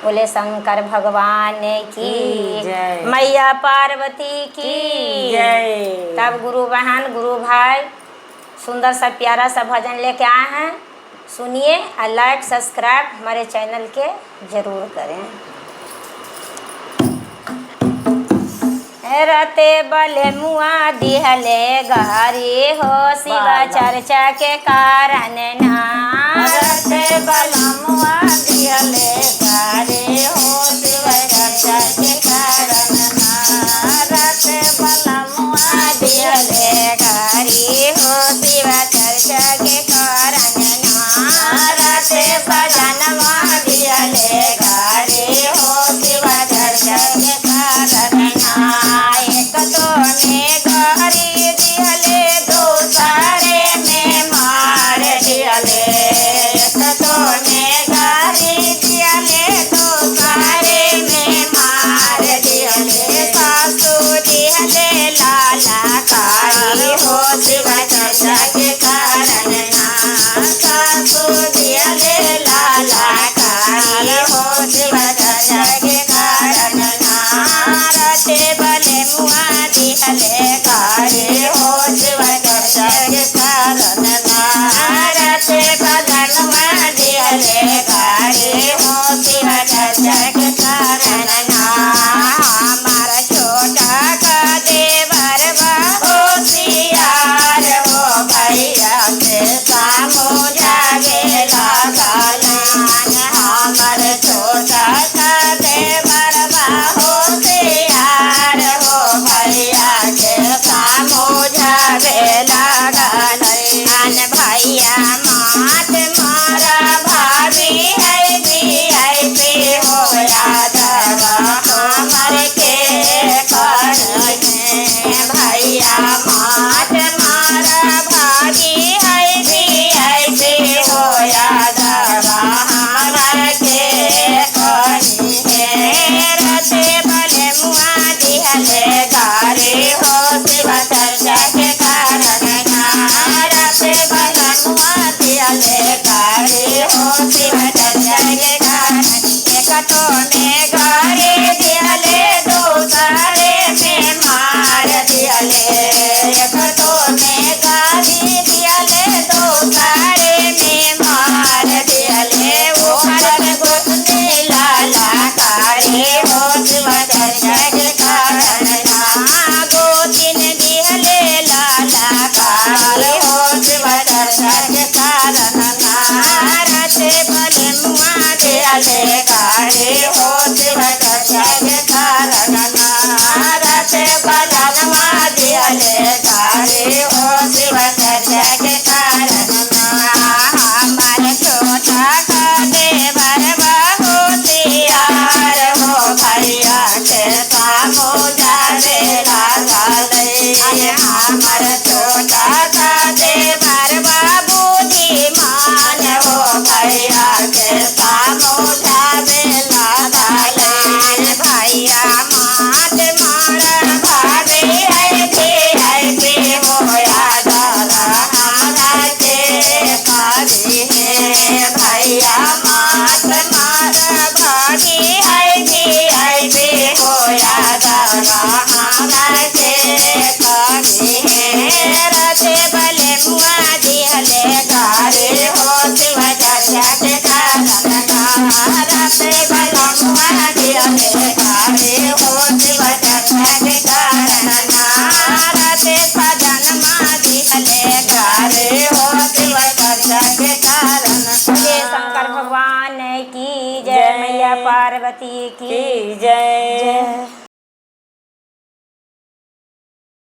बोले शंकर भगवान की जय। मैया पार्वती की जय। तब गुरु बहन गुरु भाई सुंदर सा प्यारा सा भजन लेके आए हैं, सुनिए और लाइक सब्सक्राइब हमारे चैनल के जरूर करें। रते बले मुआ दिहले गारी हो शिवा चर्चा के कारण ना। रते बले मुआ दिहले गारी हो शिवा चर्चा के कारण ना। रते बले मुआ दिहले गारी हो शिवा चर्चा के कारण ना। रते बले मुआ दिहले गारी हो शिवा चर्चा के कारण ना। एक तो में गारी दिहले दूसरे में मार दिहले। एक तो में गारी दिहले दूसरे में मार दिहले। सासू दिहले लाला कारी हो शिवा चर्चा के कारण ना। सासू दिहले लाला कारी हो शिवा चर्चा के कारण ना। रते बले मुआ दिहले गारी हो शिवा चर्चा के कारण ना। रते बले मुआ दिहले गारी हो शिवा चर्चा के कारण ना। हमारा छोटा का देवर होशियार हो भैया से सामो जागे लागल। हमार छोटा का देवर होशियार हो भैया के सामो जागे लागल। भैया मात मारा भाभी है VIP हो यादव हमर के कर भैया मात मारा भाभी है VIP हो यादव हमर के करी है। रते बले मुआ दिहले गारी हो शिवा चर्चा के कारण ना। रते बले मुआ दिहले गारी हो शिवा चर्चा के कारण। एक तो में गारी दिहले दूसरे में मार दिहले। एक तो में गारी दिहले दूसरे में मार दिहले। ऊपर गोतनी लाला कारी हो शिवा चर्चा के कारण ना। गोतिन दिहले लाला कारी हो शिवा चर्चा के कारण ना। रते बले मुआ दिहले गारी हो शिवा चर्चा के कारण ना। रते बले मुआ दिहले गारी हो शिवा चर्चा के कारण ना। हमारे छोटा का देवर होशियार हो भैया के सामो जागे लागल। हमार छोटा का देवर बुद्धिमान हो भैया के सामो जागे लागल। भैया मात मारा भाभी है VIP हो यादव हमरा के करी है। भैया मात मारा भाभी है VIP हो यादव हमरा के करी है। रते बले मुआ दिहले गारी हो शिवा चर्चा के कारण ना। रते बले मुआ दिहले गारी हो शिवा चर्चा के कारण ना। रते बले मुआ दिहले गारी हो शिवा चर्चा के कारण। जय शंकर भगवान की जय, मैया पार्वती की जय।